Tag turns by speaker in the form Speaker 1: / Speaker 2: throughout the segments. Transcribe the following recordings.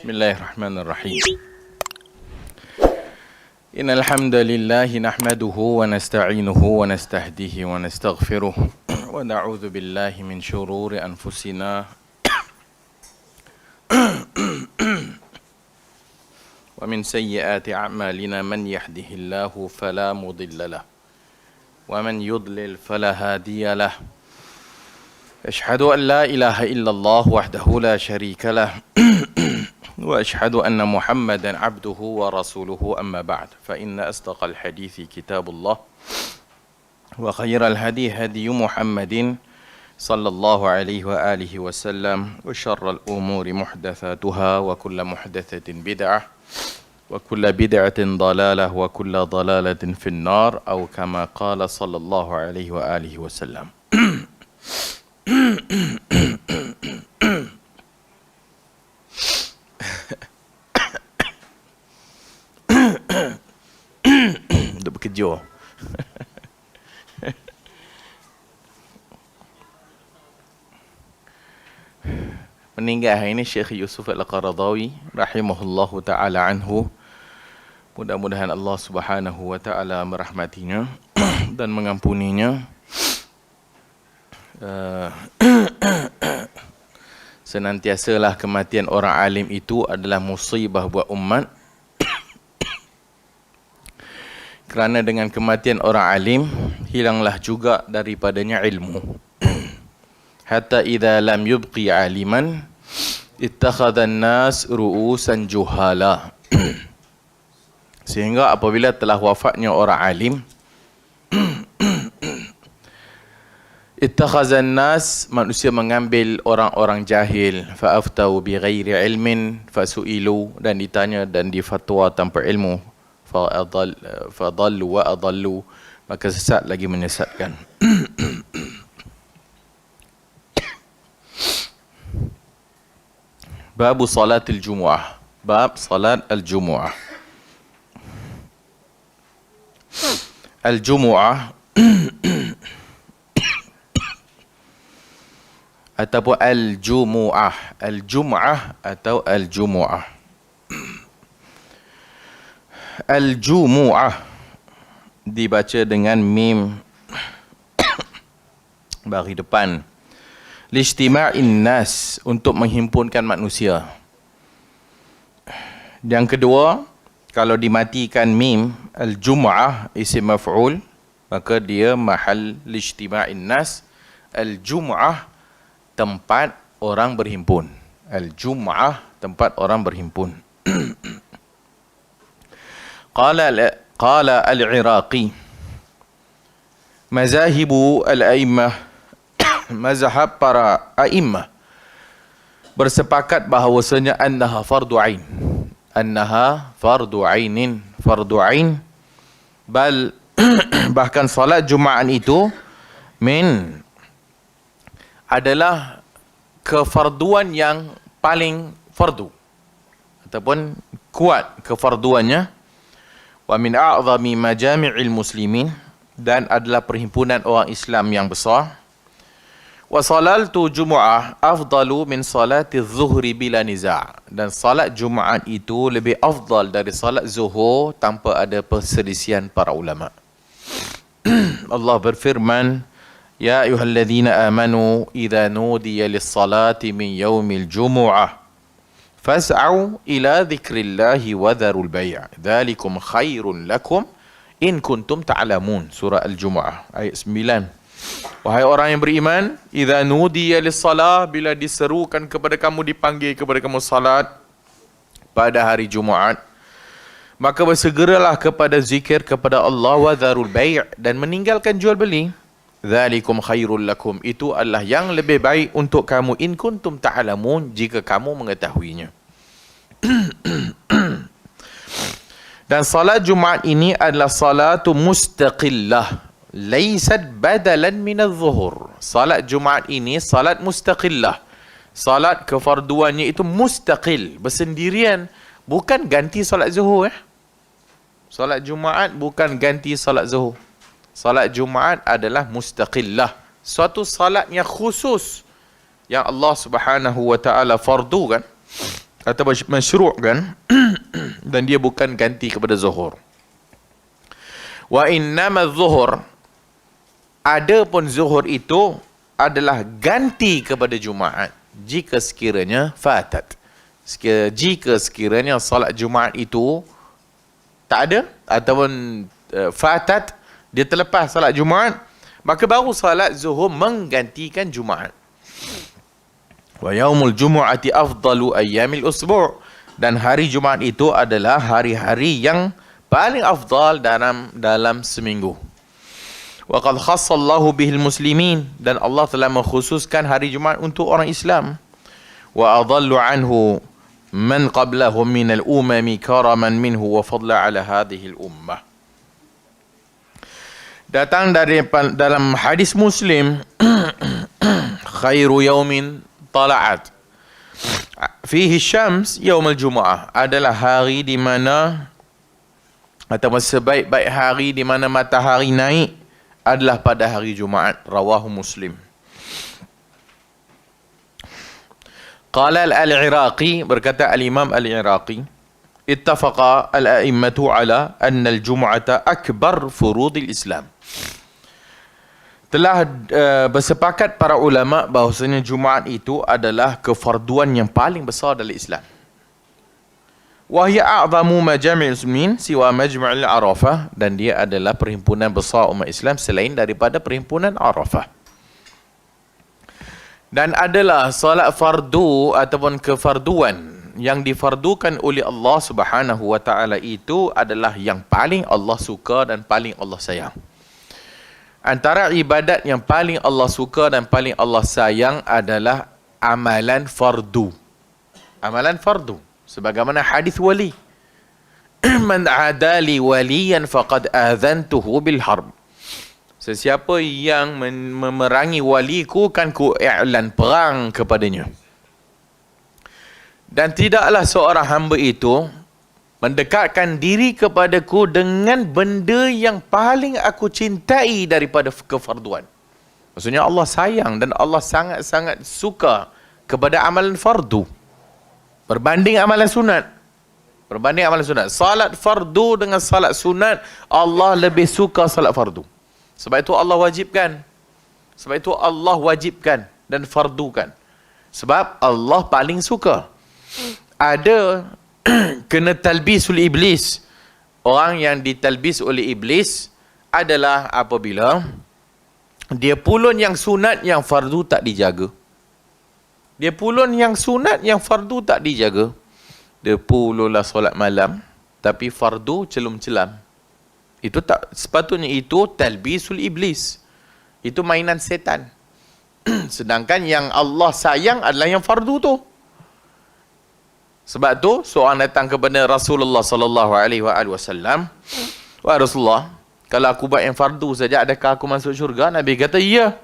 Speaker 1: Bismillahirrahmanirrahim. Innal hamdalillah nahmaduhu wa nasta'inuhu wa nastahdihi wa nastaghfiruh wa na'udzu billahi min shururi anfusina wa min sayyiati a'malina man yahdihillahu fala mudilla lahu wa man yudlil fala hadiya lahu. Ashhadu an la ilaha illallah wahdahu la sharika lah wa ashhadu anna Muhammadan abduhu wa rasuluhu amma ba'd fa inna asdaqal hadithi kitabullah wa khairal hadi hadi Muhammadin sallallahu alaihi wa alihi wasallam wa syarral umuri muhdatsatuha wa kullu muhdatsatin bid'ah wa kullu bid'atin dalalah wa kullu dalalatin fin nar atau kama qala sallallahu alaihi wa alihi wasallam. Untuk bekerja. Meninggal hari ini Syekh Yusuf Al-Qaradawi rahimahullahu ta'ala anhu. Mudah-mudahan Allah subhanahu wa ta'ala merahmatinya dan mengampuninya. Senantiasalah kematian orang alim itu adalah musibah buat umat. Kerana dengan kematian orang alim, hilanglah juga daripadanya ilmu. Hatta idza lam yubqi aliman, ittakhadha an-nas ru'usan juhala. Sehingga apabila telah wafatnya orang alim, ittakhadha an-nas, manusia mengambil orang-orang jahil, fa'aftau bighairi ilmin, fasu'ilu, dan ditanya dan difatwa tanpa ilmu. Fadallu wa adallu, maka sesat lagi menyesatkan. Bab salatil jumu'ah. Bab salat al-jumu'ah. Al-jumu'ah ataupun al-jumu'ah. Al-jumu'ah atau al-jumu'ah. Al-jumu'ah dibaca dengan mim bagi depan. Lijtima'in nas, untuk menghimpunkan manusia. Yang kedua, kalau dimatikan mim, al-jumu'ah isim maf'ul, maka dia mahal lijtima'in nas. Al-jumu'ah tempat orang berhimpun. Al-jumu'ah tempat orang berhimpun. Qala al-Iraqi, mazahibu al-a'immah, mazhab para a'immah bersepakat bahawasanya annaha fardu ain. Annaha fardu ainin, fardu ain. Bal bahkan salat Jumaat itu adalah kefarduan yang paling fardu ataupun kuat kefarduannya. Wa min a'zami majami'il muslimin, dan adalah perhimpunan orang Islam yang besar. Wa salatu jumu'ah afdalu min salati zuhri bila niza', dan salat Jumaat itu lebih afdal dari salat zuhur tanpa ada perselisihan para ulama. Allah berfirman, ya ayyuhalladzina amanu idza nudiya lis-salati min yaumil jumu'ah fas'au ila dzikrillahi wa dzarul bai', dzalikum khairun lakum in kuntum ta'lamun. Surah Al-Jumu'ah ayat 9. Wahai orang yang beriman, idza nudiya lis-salah, bila diserukan kepada kamu, dipanggil kepada kamu salat pada hari Jumaat, maka bersegeralah kepada zikir kepada Allah, wa dzarul bai', dan meninggalkan jual beli. Dzalikum khairul lakum, itu adalah yang lebih baik untuk kamu, in kuntum ta'lamun, jika kamu mengetahuinya. Dan salat Jumaat ini adalah salatu mustaqillah, laysat badalan min adh-dhuhur. Salat Jumaat ini salat mustaqillah. Salat kefarduannya itu mustaqil, bersendirian, bukan ganti salat zuhur. Salat Jumaat bukan ganti salat zuhur. Salat Jumaat adalah mustaqillah, suatu salat yang khusus yang Allah Subhanahu wa taala fardukan. atau masyru' kan dan dia bukan ganti kepada zuhur. Wa innama zuhur, adapun zuhur itu adalah ganti kepada Jumaat jika sekiranya fatat. Jika sekiranya salat Jumaat itu tak ada ataupun fatat, dia terlepas salat Jumaat, maka baru salat zuhur menggantikan Jumaat. Wa yaumul jumu'ati afdalu ayyamil usbu', dan hari Jumaat itu adalah hari-hari yang paling afdal dalam seminggu. Wa qad khassallahu bihil muslimin, dan Allah telah mengkhususkan hari Jumaat untuk orang Islam. Wa adallu anhu man qablahum minal umami karaman minhu wa fadla ala hadhihi al-ummah. Datang dari dalam hadis Muslim, khairu yaumin tala'at fihi syams yaumul jumu'ah, adalah hari di mana atau sebaik-baik hari di mana matahari naik adalah pada hari Jumaat. Rawahu Muslim. Qala al-Iraqi, berkata al-Imam al-Iraqi, ittafaqa al-a'immatu ala anna al-jum'ata akbar furudil Islam. Telah bersepakat para ulama bahawasanya Jumaat itu adalah kefarduan yang paling besar dalam Islam. Wahia a'zamu majami'il muslimin siwa majma'il Arafah, dan dia adalah perhimpunan besar umat Islam selain daripada perhimpunan Arafah. Dan adalah salat fardu ataupun kefarduan yang difardukan oleh Allah Subhanahu wa taala itu adalah yang paling Allah suka dan paling Allah sayang. Antara ibadat yang paling Allah suka dan paling Allah sayang adalah amalan fardu. Amalan fardu. Sebagaimana hadis wali. Man adali waliyan faqad adhantuhu bil harb. Sesiapa yang memerangi waliku, kan ku i'lan perang kepadanya. Dan tidaklah seorang hamba itu mendekatkan diri kepadaku dengan benda yang paling aku cintai daripada kefarduan. Maksudnya Allah sayang dan Allah sangat-sangat suka kepada amalan fardu berbanding amalan sunat. Berbanding amalan sunat. Salat fardu dengan salat sunat, Allah lebih suka salat fardu. Sebab itu Allah wajibkan. Sebab itu Allah wajibkan dan fardukan. Sebab Allah paling suka. Ada kena talbisul iblis. Orang yang ditalbis oleh iblis adalah apabila dia pulun yang sunat, yang fardu tak dijaga. Dia pulun yang sunat, yang fardu tak dijaga. Dia pulunlah solat malam, tapi fardu celum-celam. Itu tak sepatutnya, itu talbisul iblis. Itu mainan setan. Sedangkan yang Allah sayang adalah yang fardu tu. Sebab tu seorang datang kepada Rasulullah sallallahu alaihi wasallam, "Wahai Rasulullah, kalau aku buat yang fardu saja, adakah aku masuk syurga?" Nabi kata, "Ya.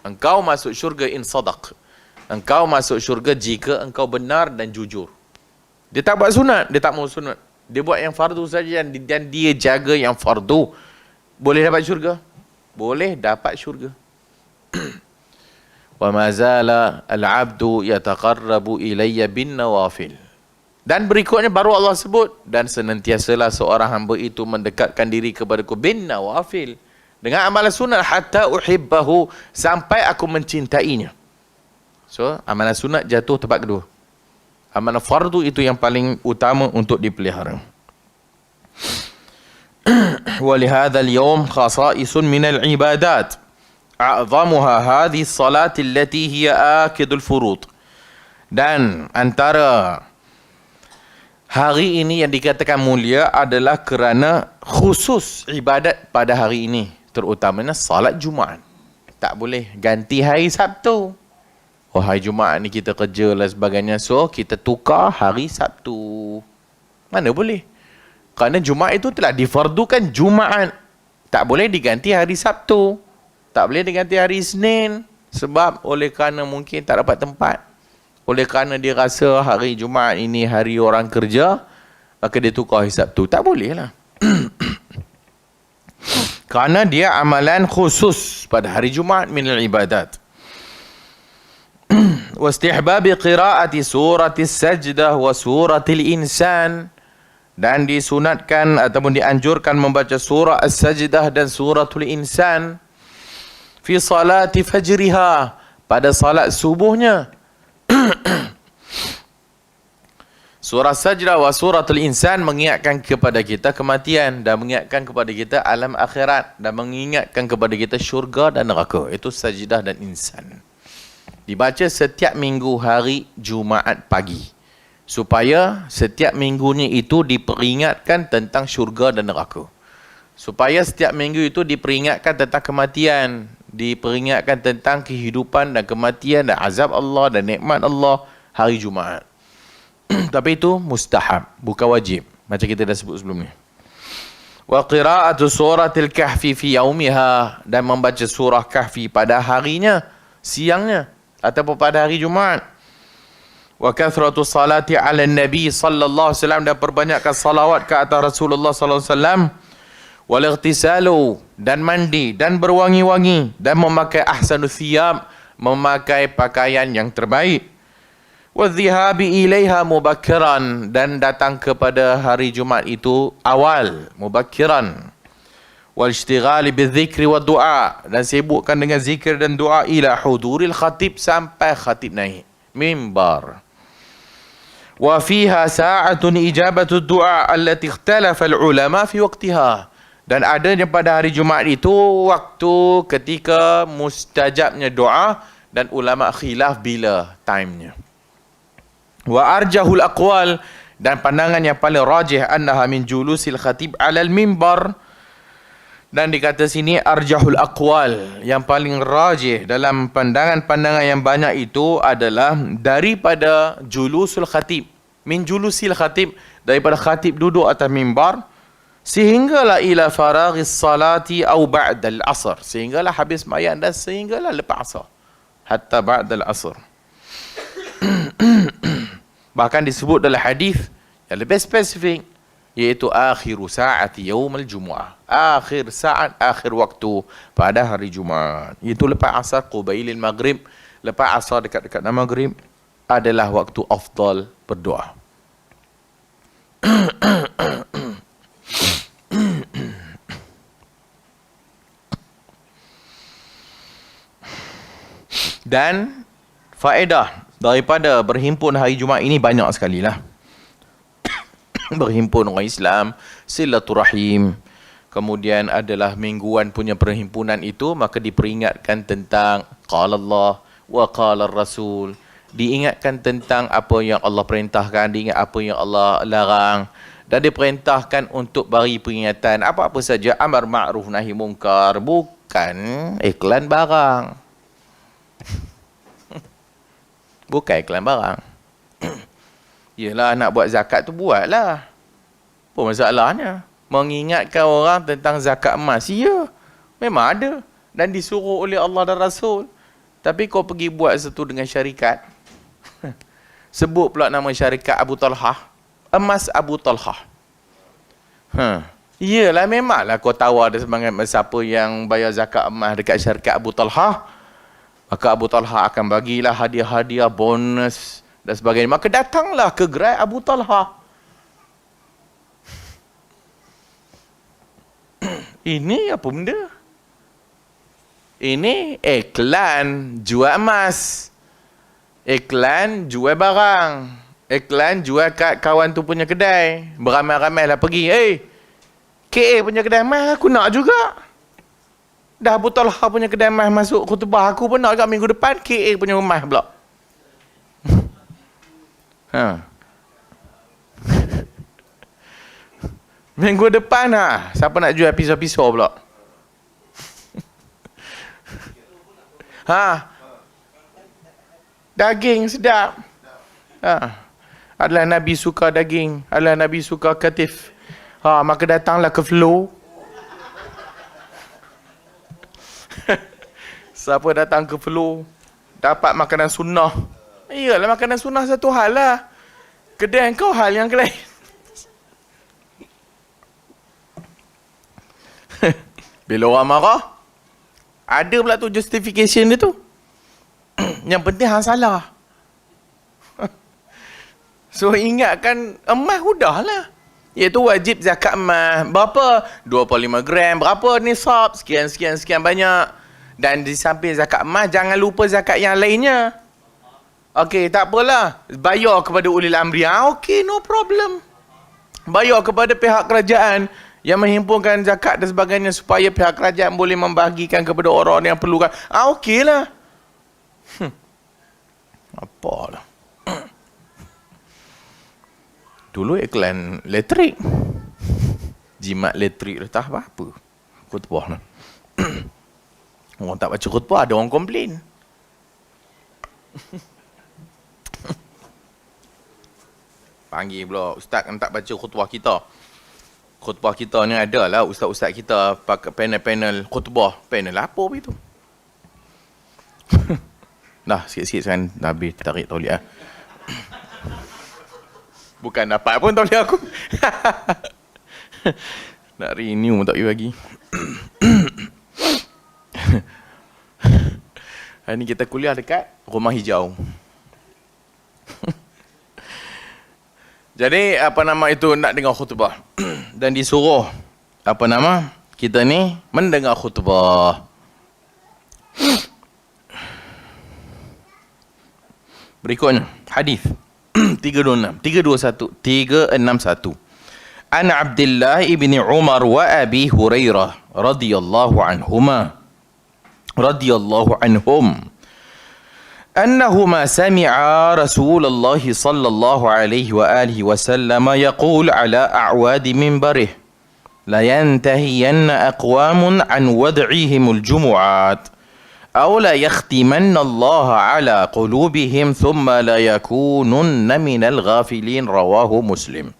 Speaker 1: Engkau masuk syurga in sadaq. Engkau masuk syurga jika engkau benar dan jujur." Dia tak buat sunat, dia tak mau sunat. Dia buat yang fardu saja dan dia jaga yang fardu. Boleh dapat syurga? Boleh dapat syurga. Wa ma zala al-'abdu yataqarrabu ilayya bin nawafil. Dan berikutnya baru Allah sebut, dan senantiasalah seorang hamba itu mendekatkan diri kepadaku bin nawafil, dengan amalan sunat, hatta uhibbahu, sampai aku mencintainya. So, amalan sunat jatuh tempat kedua. Amalan fardu itu yang paling utama untuk dipelihara. ولهذا اليوم خصائص من العبادات أعظمها هذه الصلاة التي هي آكد الفروض. Dan antara hari ini yang dikatakan mulia adalah kerana khusus ibadat pada hari ini, terutamanya salat Jumaat. Tak boleh ganti hari Sabtu. Oh, hari Jumaat ni kita kerja dan sebagainya, so kita tukar hari Sabtu. Mana boleh? Kerana Jumaat itu telah difardukan Jumaat. Tak boleh diganti hari Sabtu. Tak boleh diganti hari Isnin. Sebab oleh kerana mungkin tak dapat tempat. Oleh kerana dia rasa hari Jumaat ini hari orang kerja, maka dia tukar hari Sabtu. Tak boleh lah. Kerana dia amalan khusus pada hari Jumaat minal ibadat. Wastihbabi qiraati suratis sajdah wa suratil insan, dan disunatkan ataupun dianjurkan membaca surah as-sajdah dan suratul insan fi salati fajriha, pada salat subuhnya. Surah sajdah wa suratul insan mengingatkan kepada kita kematian dan mengingatkan kepada kita alam akhirat dan mengingatkan kepada kita syurga dan neraka. Itu sajdah dan insan. Dibaca setiap minggu hari Jumaat pagi, supaya setiap minggunya itu diperingatkan tentang syurga dan neraka. Supaya setiap minggu itu diperingatkan tentang kematian, diperingatkan tentang kehidupan dan kematian dan azab Allah dan nikmat Allah hari Jumaat. Tapi itu mustahab, bukan wajib, macam kita dah sebut sebelum ni. Wa qira'atu suratil kahfi fi yaumiha, dan membaca surah kahfi pada harinya, siangnya ataupun pada hari Jumaat. Wa kathratu salati ala nabi sallallahu alaihi wasallam, dan perbanyakkan salawat ke atas Rasulullah sallallahu alaihi wasallam. Wal ightisalu, dan mandi dan berwangi-wangi, dan memakai ahsanu thiyab, memakai pakaian yang terbaik. Wa dhihabi ilaiha mubakkiran, dan datang kepada hari Jumaat itu awal, mubakkiran. Wal ishtighali bidzikri wa du'a, dan sibukkan dengan zikir dan doa ila huduril khatib, sampai khatib naik mimbar. Wa fiha sa'atun ijabatu du'a allati ikhtalafa al-ulama fi waqtiha, dan adanya pada hari Jumaat itu waktu ketika mustajabnya doa dan ulama khilaf bila timenya. Wa arjahul aqwal, dan pandangan yang paling rajih annaha min julusil khatib alal mimbar, dan dikata sini arjahul aqwal, yang paling rajih dalam pandangan-pandangan yang banyak itu adalah daripada julusul khatib, min julusil khatib, daripada khatib duduk atas mimbar, sehinggalah ila faraghis salati au ba'dal asr, sehinggalah habis sembahyang dan sehinggalah lepas asar, hatta ba'dal asr. Bahkan disebut dalam hadis yang lebih spesifik, iaitu akhiru sa'ati yaumil jumu'ah, akhir saat, akhir waktu pada hari Jumaat, itu lepas asar, qubailil maghrib, lepas asar dekat-dekat maghrib adalah waktu afdal berdoa. Dan faedah daripada berhimpun hari Jumaat ini banyak sekali lah. Berhimpun orang Islam, silaturahim, kemudian adalah mingguan punya perhimpunan itu, maka diperingatkan tentang qala Allah wa qala Rasul, diingatkan tentang apa yang Allah perintahkan, diingat apa yang Allah larang, dan diperintahkan untuk bagi peringatan apa-apa saja amar ma'ruf nahi mungkar, bukan iklan barang. Bukan iklan barang. Yelah, nak buat zakat tu buatlah. Apa masalahnya? Mengingatkan orang tentang zakat emas, ya, memang ada dan disuruh oleh Allah dan Rasul. Tapi kau pergi buat satu dengan syarikat. Sebut pula nama syarikat Abu Talhah, emas Abu Talhah. Iyalah, memanglah kau tahu ada semangat siapa yang bayar zakat emas dekat syarikat Abu Talhah, maka Abu Talhah akan bagilah hadiah-hadiah, bonus dan sebagainya. Maka datanglah ke gerai Abu Talhah. Ini apa benda? Ini iklan jual emas, iklan jual barang, iklan jual kat kawan tu punya kedai. Beramai-ramai lah pergi. KA punya kedai emas aku nak juga. Dah Abu Talhah punya kedai emas masuk khutbah, aku pun nak kat minggu depan KA punya emas pula. Minggu depan siapa nak jual pisau-pisau pula? Daging sedap. Adalah Nabi suka daging, adalah Nabi suka katif. Maka datanglah ke Flow. Siapa datang ke Flow dapat makanan sunnah. Iyalah, makanan sunnah satu hal lah. Kedai kau hal yang lain. Bila orang marah, ada pula tu justification dia tu. Yang penting hang salah. So ingatkan emas udahlah. Iaitu wajib zakat emas. Berapa? 25 gram. Berapa nisab? Sekian banyak. Dan di samping zakat emas, jangan lupa zakat yang lainnya. Okey, tak apalah. Bayar kepada ulil amri. Okey, no problem. Bayar kepada pihak kerajaan yang menghimpunkan zakat dan sebagainya supaya pihak kerajaan boleh membahagikan kepada orang yang perlukan. Okeylah. Apalah. Dulu iklan elektrik. Jimat elektrik dah tak apa-apa. Khutbah lah. Orang tak baca khutbah, ada orang komplain. Panggil pula, ustaz kan tak baca khutbah kita. Khutbah kita ni ada lah, ustaz-ustaz kita pakai panel-panel khutbah. Panel apa begitu? Dah, sikit-sikit sekarang habis tarik tauliah. Bukan dapat pun tauliah aku. Nak renew pun tak bagi. Hari ni kita kuliah dekat Rumah Hijau. Jadi apa nama itu nak dengar khutbah. Dan disuruh apa nama kita ni mendengar khutbah. Berikutnya hadis 361 An Abdullah ibn Umar wa Abi Hurairah radhiyallahu anhum أنهما سمعا رسول الله صلى الله عليه وآله وسلم يقول على أعواد منبره لينتهين أقوام عن وضعهم الجمعات أو لا يختمن الله على قلوبهم ثم لا يكونن من الغافلين رواه مسلم.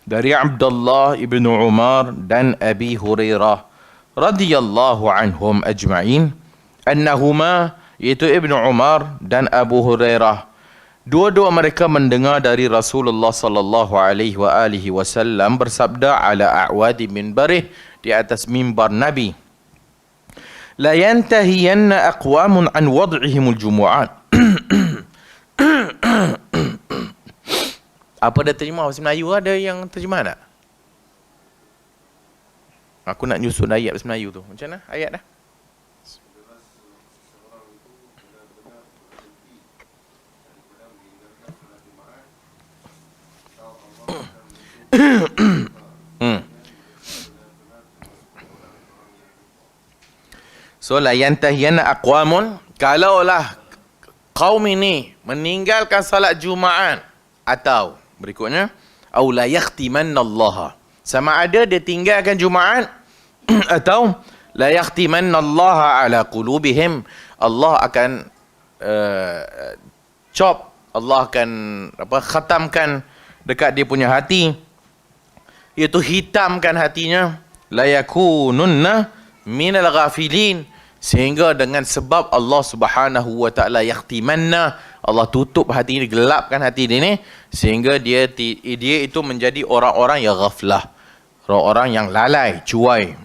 Speaker 1: Dari Abdullah ibn Umar dan Abi Hurairah radhiyallahu anhum ajma'in, annahuma, iaitu Ibnu Umar dan Abu Hurairah, dua-dua mereka mendengar dari Rasulullah sallallahu alaihi wasallam bersabda ala a'wadi minbarih, di atas mimbar Nabi, la yantahiyanna aqwamun an wad'ihimul jumu'at. Apa dah terjemah bahasa Melayu? Ada yang terjemah tak? Aku nak nyusun ayat bahasa Melayu tu. Macam mana ayat dah? So la yantahiyanna aqwamun, kalaulah kaum ini meninggalkan salat Jumaat, atau berikutnya au la yakhtimanna Allah, sama ada dia tinggalkan Jumaat atau la yakhtimanna Allah ala qulubihim, Allah akan Allah akan khatamkan dekat dia punya hati, iaitu hitamkan hatinya, la yakununna minal ghafilin, sehingga dengan sebab Allah Subhanahu wa taala yakhtimanna, Allah tutup hati ini, gelapkan hati dia ni, sehingga dia itu menjadi orang-orang yang ghaflah, orang-orang yang lalai, cuai.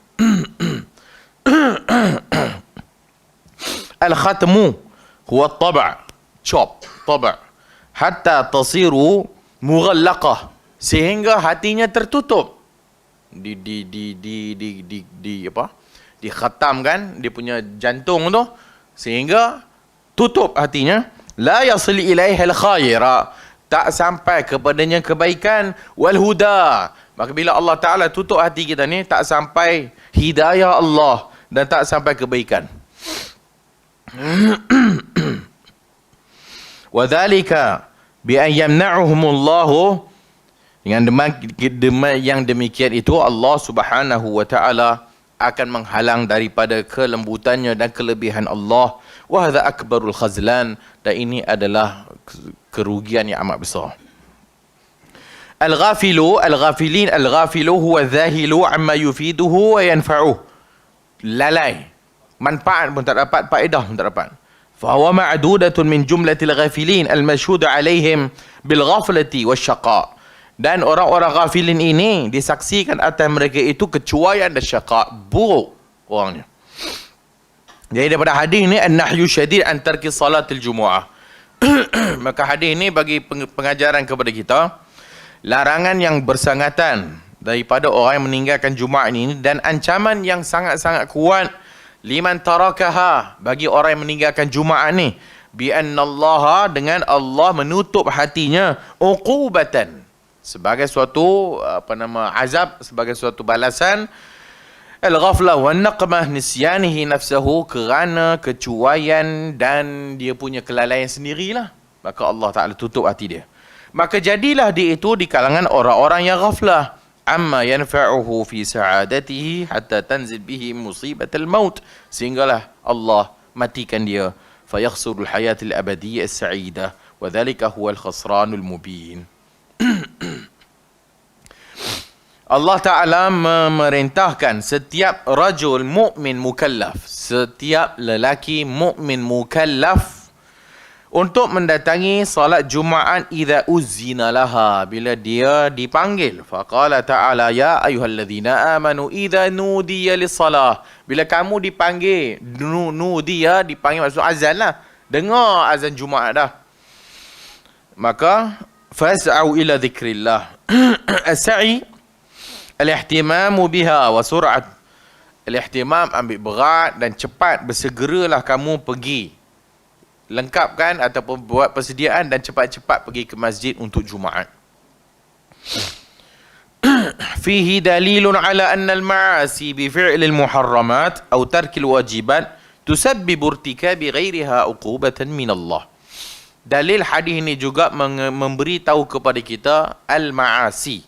Speaker 1: Al-khatmu huwa at-tab', tab', hatta tasiru mughallaqah, sehingga hatinya tertutup, dikhatamkan dia punya jantung tu, sehingga tutup hatinya. La yasil ilaihal khaira, tak sampai kepadanya kebaikan, wal huda, maka bila Allah Ta'ala tutup hati kita ni, tak sampai hidayah Allah dan tak sampai kebaikan. Wa dhalika bi an yamna'uhumullahu, dengan yang demikian itu Allah Subhanahu wa taala akan menghalang daripada kelembutannya dan kelebihan Allah. Wa hadza akbarul khazlan, dan ini adalah kerugian yang amat besar. Al-ghafilu, al-ghafilin, al-ghafilu huwa dhahilu amma yufiduhu wa yanfa'uh, lalai, manfaat pun tak dapat, faedah pun tak dapat. Fahuwa ma'dudatun min jumlatil ghafilin al-mashhud alaihim bil ghaflati wasyaqa, dan orang-orang ghafilin ini disaksikan atas mereka itu kecuaian dan syaqa, buruk orangnya. Jadi daripada hadis ni, an-nahyu syadid an tarki salatil jumu'ah, Maka hadis ini bagi pengajaran kepada kita, larangan yang bersangatan daripada orang yang meninggalkan Jumaat ini, dan ancaman yang sangat-sangat kuat liman tarakaha, bagi orang yang meninggalkan Jumaat ni, bi annallaha, dengan Allah menutup hatinya, uqubatan, sebagai suatu azab, sebagai suatu balasan, al-ghaflah wa naqmah nisyanihi nafsahu, kerana kecuaian dan dia punya kelalaian sendirilah, maka Allah Ta'ala tutup hati dia. Maka jadilah dia itu di kalangan orang-orang yang ghaflah amma yanfa'uhu fi sa'adatihi hatta tanzil bihi musibatul maut, sehinggalah Allah matikan dia, fayakhsurul hayatil abadiyyah as-sa'idah wa dhalika huwal khusranul mubin. Allah Ta'ala memerintahkan setiap rajul mu'min mukallaf, setiap lelaki mu'min mukallaf, untuk mendatangi salat Jumaat idza uzina laha, bila dia dipanggil. Faqala Ta'ala ya ayyuhalladzina amanu idza nudiya lis-salah, bila kamu dipanggil, nudiya dipanggil maksud azan lah, dengar azan Jumaat dah, maka fas'au ila dzikrillah. As-sa'i al-ihtimamu biha wa sur'at. Al-ihtimam, ambil berat dan cepat, bersegeralah kamu pergi, lengkapkan ataupun buat persediaan dan cepat-cepat pergi ke masjid untuk Jumaat. Fihi dalilun ala anna al-ma'asi bi fi'lil muharramat aw tarkil wajibat tusabbibu irtikabi ghairiha uqubatan min Allah. Dalil hadis ini juga memberi tahu kepada kita al-ma'asi,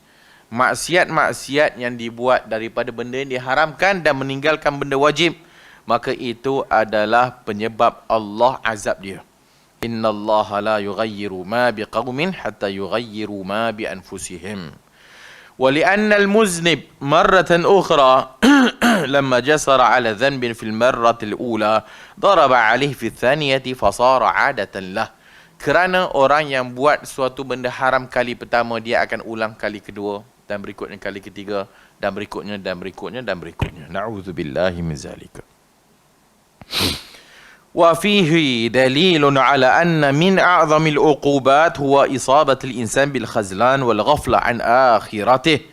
Speaker 1: maksiat-maksiat yang dibuat daripada benda yang diharamkan dan meninggalkan benda wajib, maka itu adalah penyebab Allah azab dia. Innallaha la yughayyiru ma biqaumin hatta yughayyiru ma bi anfusihim. Wa li'anna al-muznib marratan ukhra lamma jasara ala dhanbin fil marrati al-ula daraba alayhi fi thaniyati fasara 'adatan lah. Kerana orang yang buat suatu benda haram kali pertama, dia akan ulang kali kedua, dan berikutnya kali ketiga, dan berikutnya, dan berikutnya, dan berikutnya. Na'udzubillahi min zalika. Wa fihi dalilun ala anna min a'zamil uqubat huwa isabatul insan bil khazlan wal ghafla an akhiratih.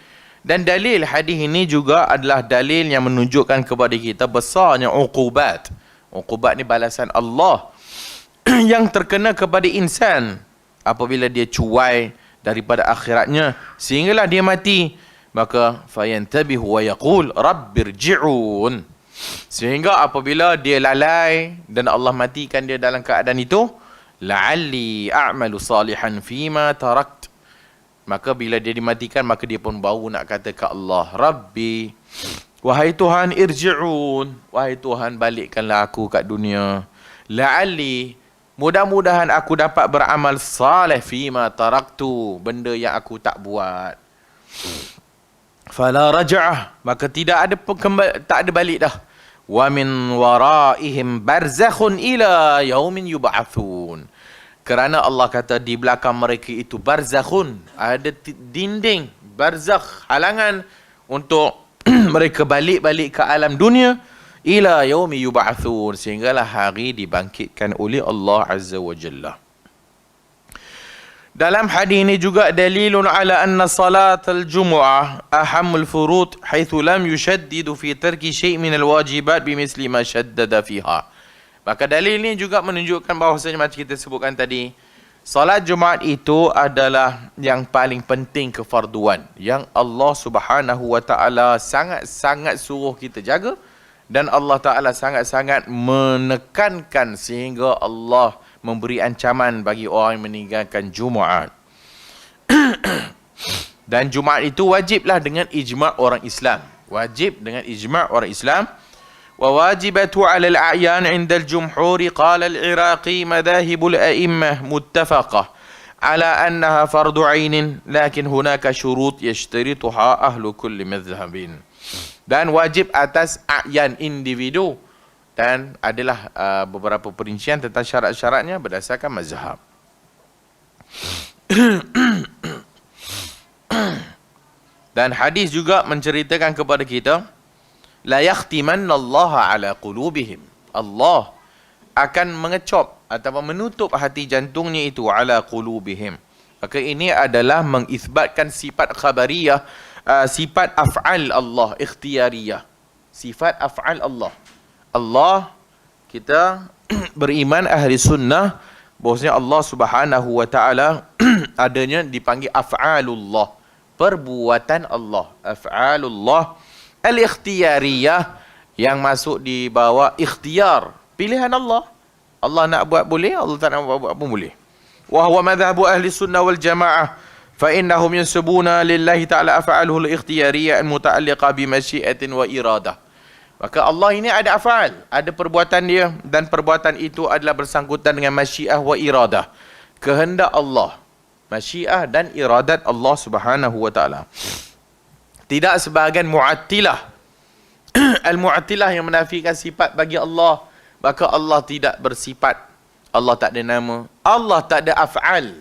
Speaker 1: Dan dalil hadis ini juga adalah dalil yang menunjukkan kepada kita besarnya uqubat. Uqubat ni balasan Allah yang terkena kepada insan apabila dia cuai daripada akhiratnya sehinggalah dia mati. Maka fayantabihu wa yaqul rabbirji'un, sehingga apabila dia lalai dan Allah matikan dia dalam keadaan itu, la'alli a'malu salihan fima tarakt, maka bila dia dimatikan, maka dia pun baru nak kata ke Allah, Rabbi, wahai Tuhan, irji'un, wahai Tuhan, balikkanlah aku kat dunia, la'alli, mudah-mudahan aku dapat beramal salih fima taraktu, benda yang aku tak buat. Fala raja'ah, maka tak ada balik dah. Wa min waraihim barzakhun ila yaumin yub'atsun. Kerana Allah kata di belakang mereka itu barzakhun, ada dinding, barzakh, halangan untuk mereka balik-balik ke alam dunia, ila yaumi yub'atsun, sehinggalah hari dibangkitkan oleh Allah Azza wa Jalla. Dalam hadis ini juga dalilun ala anna salat al-jumu'ah ahammul furud haitsu lam yushaddidu fi tarki syai' min al-wajibat bimisli ma shaddada fiha. Maka dalil ini juga menunjukkan bahawasanya macam kita sebutkan tadi, salat Jumaat itu adalah yang paling penting kefarduan yang Allah Subhanahu wa taala sangat-sangat suruh kita jaga, dan Allah Ta'ala sangat-sangat menekankan sehingga Allah memberi ancaman bagi orang yang meninggalkan Jumaat. Dan Jumaat itu wajiblah dengan ijma' orang Islam. Wajib dengan ijma' orang Islam. Wa wajibatu 'ala al-a'yan 'inda al-jumhur qala al-Iraqi madahibul a'immah muttafaqah 'ala annaha fardu 'ainin lakin hunaka syurut yashtarituha ahlu kulli madhhabin. Dan wajib atas a'yan, individu, dan adalah beberapa perincian tentang syarat-syaratnya berdasarkan mazhab. Dan hadis juga menceritakan kepada kita, la yakhtimannallaha ala qulubihim, Allah akan mengecop atau menutup hati jantungnya itu ala qulubihim. Maka ini adalah mengisbatkan sifat khabariyah, sifat af'al Allah, ikhtiyariyah. Sifat af'al Allah. Allah, kita beriman ahli sunnah bahwasanya Allah Subhanahu wa taala adanya dipanggil af'alullah, perbuatan Allah. Af'alullah al-ikhtiyariyah, yang masuk di bawah ikhtiar, pilihan Allah. Allah nak buat boleh, Allah tak nak buat pun boleh. Wa huwa madhhabu ahli sunnah wal jamaah fa innahum yansubuna lillahi ta'ala af'aluhu al-ikhtiyariyah al-muta'alliqah bi masyiatin wa iradah. Maka Allah ini ada af'al, ada perbuatan dia, dan perbuatan itu adalah bersangkutan dengan masyiah wa iradah, kehendak Allah, masyiah dan iradat Allah Subhanahu wa taala. Tidak sebahagian Mu'attilah Al-Mu'attilah yang menafikan sifat bagi Allah. Maka Allah tidak bersifat, Allah tak ada nama, Allah tak ada af'al.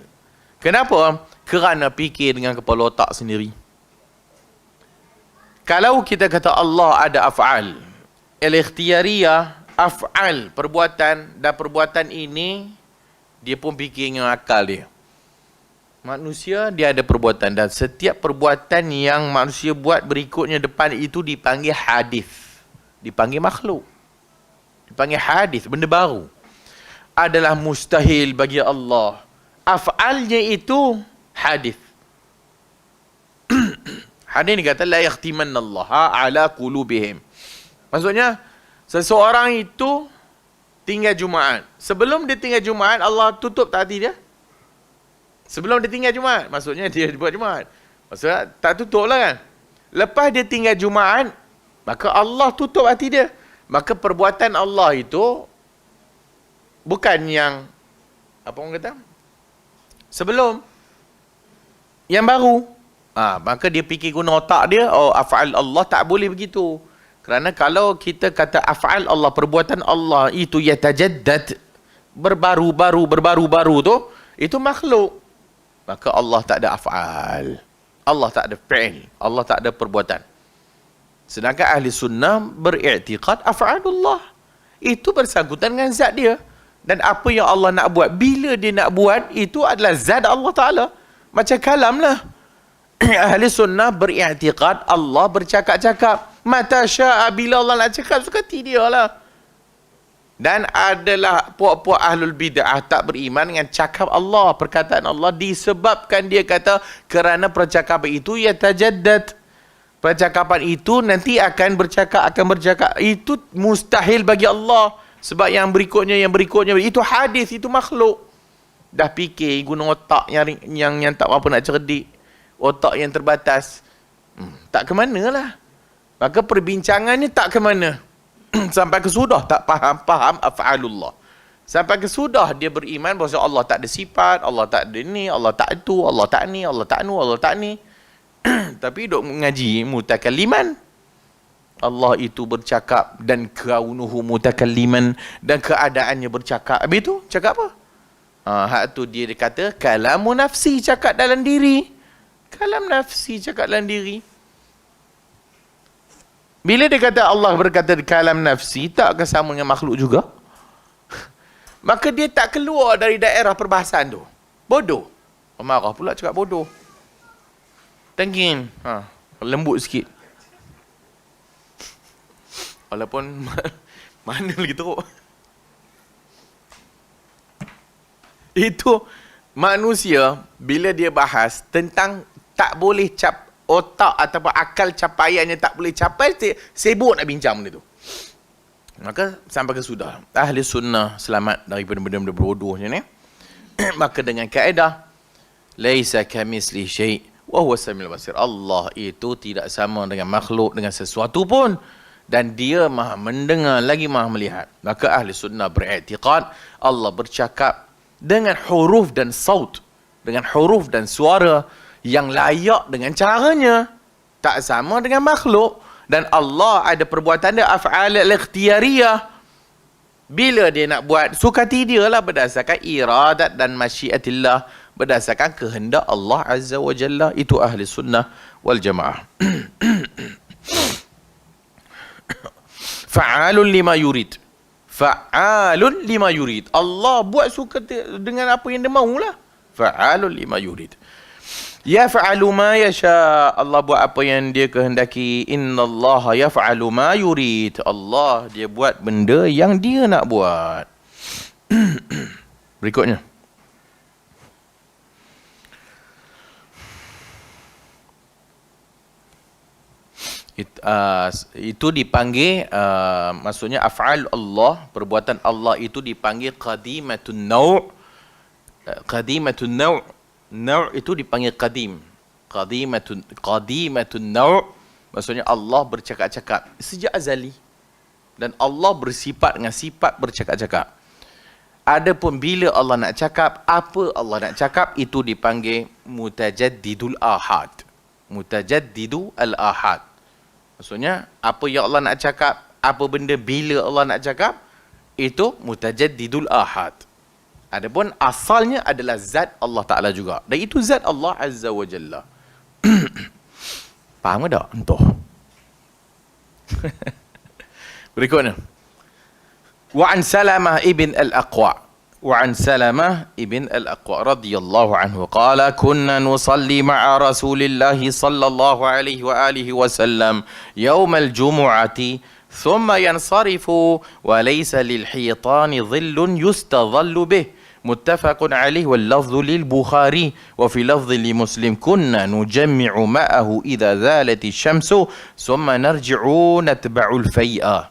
Speaker 1: Kenapa? Kerana fikir dengan kepala otak sendiri. Kalau kita kata Allah ada af'al, al-ikhtiyariyah, af'al, perbuatan, dan perbuatan ini dia pun fikir dengan akal dia. Manusia dia ada perbuatan, dan setiap perbuatan yang manusia buat berikutnya depan itu dipanggil hadis, dipanggil makhluk, dipanggil hadis, benda baru. Adalah mustahil bagi Allah. Af'alnya itu hadis. Hadis ni kata la yakhtimanna Allah ala qulubihim. Maksudnya seseorang itu tinggal Jumaat. Sebelum dia tinggal Jumaat, Allah tutup tak hati dia? Sebelum dia tinggal Jumaat, maksudnya dia buat Jumaat. Maksudnya tak tutup lah kan. Lepas dia tinggal Jumaat, maka Allah tutup hati dia. Maka perbuatan Allah itu bukan yang, apa orang kata, sebelum, yang baru. Maka dia fikir guna otak dia, oh af'al Allah, tak boleh begitu. Kerana kalau kita kata af'al Allah, perbuatan Allah itu yatajaddad, berbaru-baru tu, itu makhluk. Maka Allah tak ada af'al, Allah tak ada fi'il, Allah tak ada perbuatan. Sedangkan ahli sunnah beriktikad af'alullah, itu bersangkutan dengan zat dia. Dan apa yang Allah nak buat, bila dia nak buat, itu adalah zat Allah Ta'ala. Macam kalam lah. Ahli sunnah beriktikad Allah bercakap-cakap. Mata sya'a, bila Allah nak cakap, suka hati dia lah. Dan adalah puak-puak ahlul bid'ah tak beriman dengan cakap Allah, perkataan Allah, disebabkan dia kata kerana percakapan itu yatajaddad. Percakapan itu nanti akan bercakap. Itu mustahil bagi Allah. Sebab yang berikutnya itu hadis, itu makhluk. Dah fikir guna otak yang tak apa nak cerdik, otak yang terbatas. Tak ke mana lah. Maka perbincangannya tak ke mana. Sampai ke sudah tak faham af'alullah. Sampai ke sudah dia beriman bahawa Allah tak ada sifat, Allah tak ada ni, Allah tak itu, Allah tak ni, Allah tak nu, Allah tak ni. Tapi duk mengaji mutakalliman. Allah itu bercakap, dan kaunuhu mutakalliman, dan keadaannya bercakap. Habis tu cakap apa? Hak tu dia kata kalamu nafsi, cakap dalam diri. Kalam nafsi, cakap dalam diri. Bila dia kata Allah berkata kalam nafsi, tak akan sama dengan makhluk juga? Maka dia tak keluar dari daerah perbahasan tu. Bodoh. Marah pula cakap bodoh. Tengkin. Lembut sikit. Walaupun mana lagi teruk. Itu manusia bila dia bahas tentang tak boleh otak ataupun akal capaiannya tak boleh capai, sibuk nak bincang benda tu. Maka sampai ke sudah ahli sunnah selamat daripada benda-benda bodoh macam ni. Maka dengan kaedah laisa kamisli syai' wa huwa samiul basir. Allah itu tidak sama dengan makhluk, dengan sesuatu pun, dan dia maha mendengar lagi maha melihat. Maka ahli sunnah beriktikad Allah bercakap dengan huruf dan saut, dengan huruf dan suara yang layak dengan caranya, tak sama dengan makhluk. Dan Allah ada perbuatan dia, af'al al-ikhtiyariyah. Bila dia nak buat, suka hati dia lah, berdasarkan iradat dan masyiatillah, berdasarkan kehendak Allah Azza wa Jalla. Itu ahli sunnah wal jamaah. Fa'alun lima yurid. Fa'alun lima yurid. Allah buat suka dengan apa yang dia maulah. Fa'alun lima yurid. Yaf'alu ma yasha. Allah buat apa yang dia kehendaki. Innallaha yaf'alu ma yurid. Allah dia buat benda yang dia nak buat. Berikutnya. Itu dipanggil maksudnya af'al Allah, perbuatan Allah itu dipanggil qadimatun naw'. Qadimatun naw'. Naw' itu dipanggil qadim. Qadimatun naw', maksudnya Allah bercakap-cakap sejak azali, dan Allah bersifat dengan sifat bercakap-cakap. Adapun bila Allah nak cakap, apa Allah nak cakap, itu dipanggil mutajaddidul ahad. Mutajaddidu al-ahad. Maksudnya, apa yang Allah nak cakap, apa benda bila Allah nak cakap, itu mutajaddidul ahad. Adapun asalnya adalah zat Allah Ta'ala juga. Dan itu zat Allah Azza wa Jalla. Faham tak? Entah. Berikutnya. Wa an Salamah ibn al-Aqwa. وعن سلمة ابن الأقوى رضي الله عنه قال كنا نصلي مع رسول الله صلى الله عليه وآله وسلم يوم الجمعة ثم ينصرف وليس للحيطان ظل يستظل به متفق عليه واللفظ للبخاري وفي لفظ لمسلم كنا نجمع معه إذا زالت الشمس ثم نرجع نتبع الفيئة.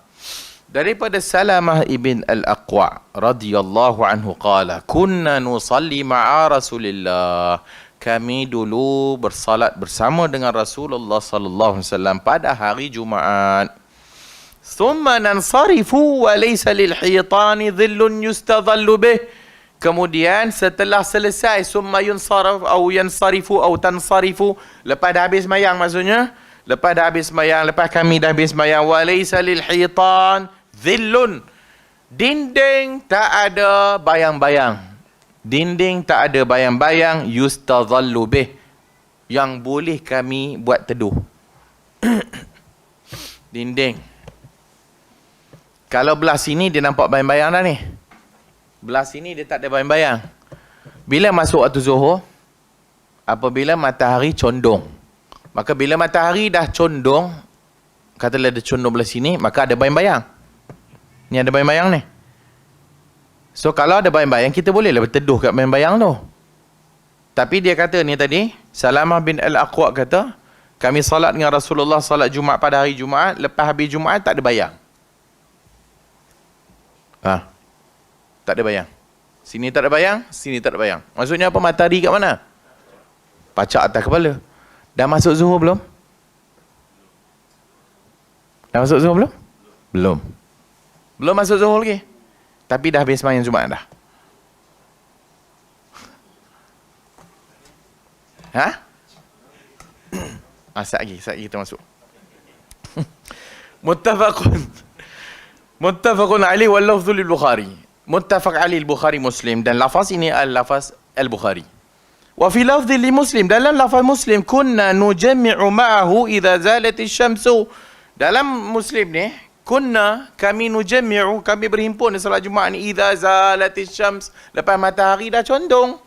Speaker 1: Daripada Salamah ibn al-Aqwa radhiyallahu anhu qala kunna nusalli ma'a Rasulillah, kami dulu bersalat bersama dengan Rasulullah sallallahu alaihi wasallam pada hari Jumaat. Thumma nansarifu wa laysa lil hitani dhillun yustadhallu bih. Kemudian setelah selesai summa yunsarif atau yansarifu atau tansarifu, lepas dah habis sembahyang, maksudnya lepas dah habis sembahyang, lepas kami dah habis sembahyang, wa laysa lil hitan dhillun, dinding tak ada bayang-bayang. Dinding tak ada bayang-bayang, yustadhallu bih, yang boleh kami buat teduh. Dinding. Kalau belah sini dia nampak bayang-bayang dah ni. Belah sini dia tak ada bayang-bayang. Bila masuk waktu Zuhur, apabila matahari condong, maka bila matahari dah condong, katalah dia condong belah sini, maka ada bayang-bayang. Ni ada bayang-bayang ni. So kalau ada bayang-bayang, kita bolehlah berteduh kat bayang-bayang tu. Tapi dia kata ni tadi, Salamah bin al-Aqwa kata, kami salat dengan Rasulullah salat Jumaat pada hari Jumaat, lepas habis Jumaat tak ada bayang. Tak ada bayang. Sini tak ada bayang, sini tak ada bayang. Maksudnya apa? Matahari kat mana? Pacak atas kepala. Dah masuk Zuhur belum? Dah masuk Zuhur belum? Belum. Belum masuk Zuhur lagi. Tapi dah habis sembahyang Jumaat dah. Sat lagi kita masuk. Muttafaqun alaihi wal lafdhu lil Bukhari. Muttafaq alaihi al-Bukhari Muslim, dan lafaz ini al-lafaz al-Bukhari. Wa fi lafdhi li Muslim, dalam lafaz Muslim, kunna nujammi'u ma'ahu idza zalat asy-syamsu. Dalam Muslim ni, kunna, kami nujammi'u, kami berhimpun di salat Jumaat ni, idza zalat asy-syams, lepas matahari dah condong.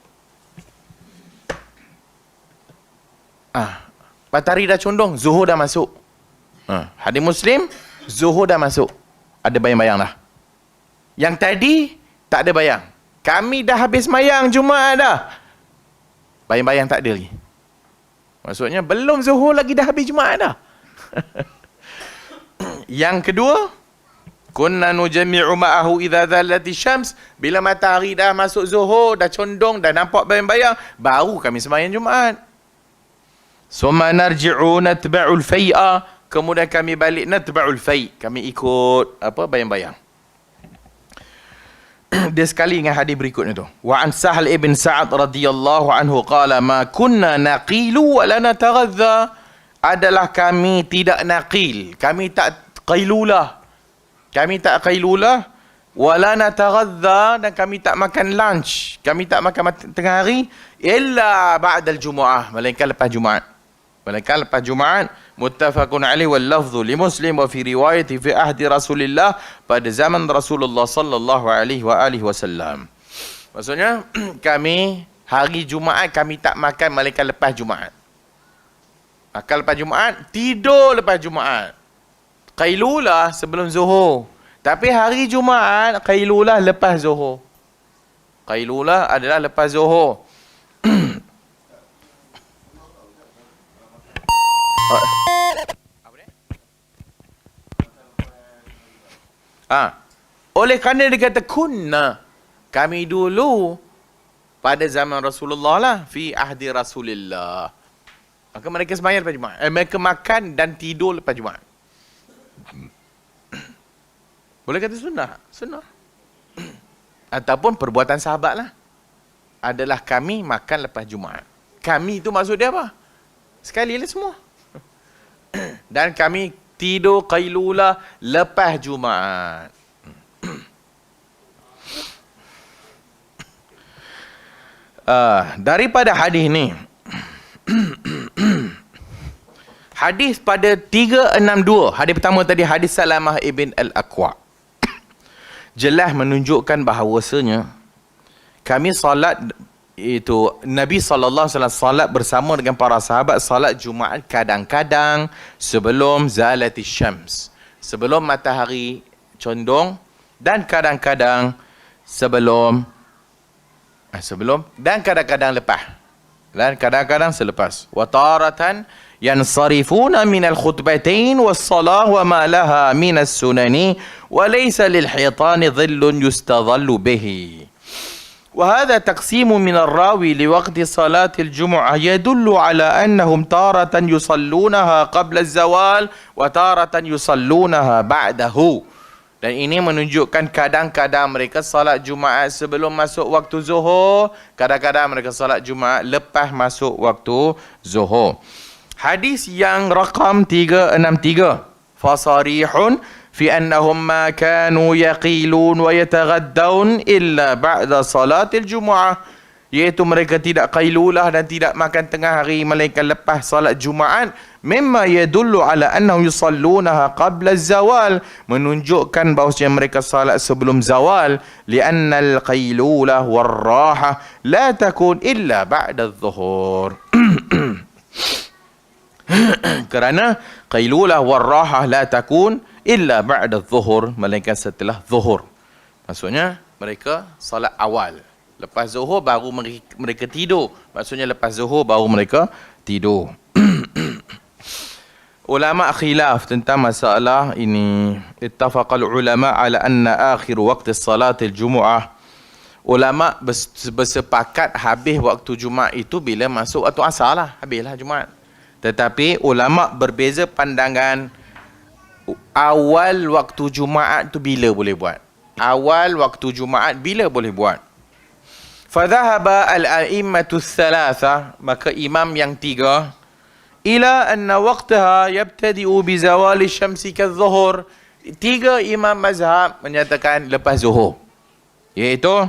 Speaker 1: Matahari dah condong, Zuhur dah masuk. Hadis Muslim, Zuhur dah masuk. Ada bayang-bayang dah. Yang tadi, tak ada bayang. Kami dah habis sembahyang Jumaat dah. Bayang-bayang tak ada lagi. Maksudnya, belum Zuhur lagi dah habis Jumaat dah. Yang kedua, kunna nujammi'u ma'ahu idza zalati syams, bila matahari dah masuk Zuhur, dah condong, dah nampak bayang-bayang, baru kami sembahyang Jumaat. Summa narji'u natba'ul fai'a, kemudian kami balik natba'ul fai', kami ikut apa bayang-bayang. Dia sekali dengan hadis berikutnya tu. Wa an Sahal ibn Sa'ad radhiyallahu anhu qala ma kunna naqilu wa la nataghadha, adalah kami tidak naqil, kami tak qailulah. Kami tak qailulah, wala nataghadha, dan kami tak makan lunch, kami tak makan tengah hari, illa ba'dal Jumu'ah, melainkan lepas Jumaat. Melainkan lepas Jumaat. Muttafaqun alaih wal lafzu li Muslim wa fi riwayati fi ahdi Rasulillah, pada zaman Rasulullah sallallahu alaihi wasallam. Maksudnya kami hari Jumaat kami tak makan melainkan lepas Jumaat. Makan lepas Jumaat, tidur lepas Jumaat. Qailulah sebelum Zuhur. Tapi hari Jumaat qailulah lepas Zuhur. Qailulah adalah lepas Zuhur. Oleh kerana dia kata kunna, kami dulu pada zaman Rasulullah lah, fi ahdi Rasulillah. Maka mereka sembahyang lepas Jumaat. Mereka makan dan tidur lepas Jumaat. Boleh kata sunnah? Sunnah. Ataupun perbuatan sahabat lah. Adalah kami makan lepas Jumaat. Kami itu maksud dia apa? Sekali lah semua. Dan kami tidur qailulah lepas Jumaat. Daripada hadis ni, hadis pada 362, hadis pertama tadi hadis Salamah ibn al-Aqwa, jelas menunjukkan bahawasanya kami salat itu, Nabi SAW salat bersama dengan para sahabat salat Jumaat kadang-kadang sebelum zalatis syams, sebelum matahari condong, dan kadang-kadang sebelum dan kadang-kadang lepas, dan kadang-kadang selepas. Wa taratan yansarifuna min al-khutbatain was-salah wa ma laha min as-sunani wa laysa lil-hitani dhillun yustadhallu bihi. وهذا تقسيم من الراوي لوقت صلاة الجمعة يدل على أنهم تارة يصلونها قبل الزوال وتارة يصلونها بعده. Dan ini menunjukkan kadang-kadang mereka salat Jumaat sebelum masuk waktu Zuhur, kadang-kadang mereka salat Jumaat lepas masuk waktu Zuhur. Hadis yang rakam 363, fasarihun fi annahum ma kanu yaqilun wa yataghaddaun illa ba'da salatil Jumu'ah, iaitu mereka tidak qailulah dan tidak makan tengah hari melainkan lepas salat Jumaat. Mimma yadullu ala annahum yusallunaha qabla az-zawal, menunjukkan bahawasanya mereka salat sebelum zawal. Lianna al-qailulah war-raha la takun illa ba'da adh-dhuhur. Kerana qailulah war-raha la takun illa ba'da adh-dhuhur, melainkan setelah zuhur. Maksudnya mereka salat awal, lepas zuhur baru mereka tidur. Maksudnya lepas zuhur baru mereka tidur. Ulama khilaf tentang masalah ini. Ittafaqal ulama ala anna akhir waqti salatil Jumu'ah. Ulama bersepakat habis waktu Jumaat itu bila masuk waktu asar lah. Habislah Jumaat. Tetapi ulama berbeza pandangan awal waktu Jumaat tu bila boleh buat. Awal waktu Jumaat bila boleh buat. Fadhahaba al-a'immatu thalatha, maka imam yang tiga, ila anna waqtaha yabtadi'u bi zawali syamsi kadh-dhuhur. Tiga imam mazhab menyatakan lepas zuhur, iaitu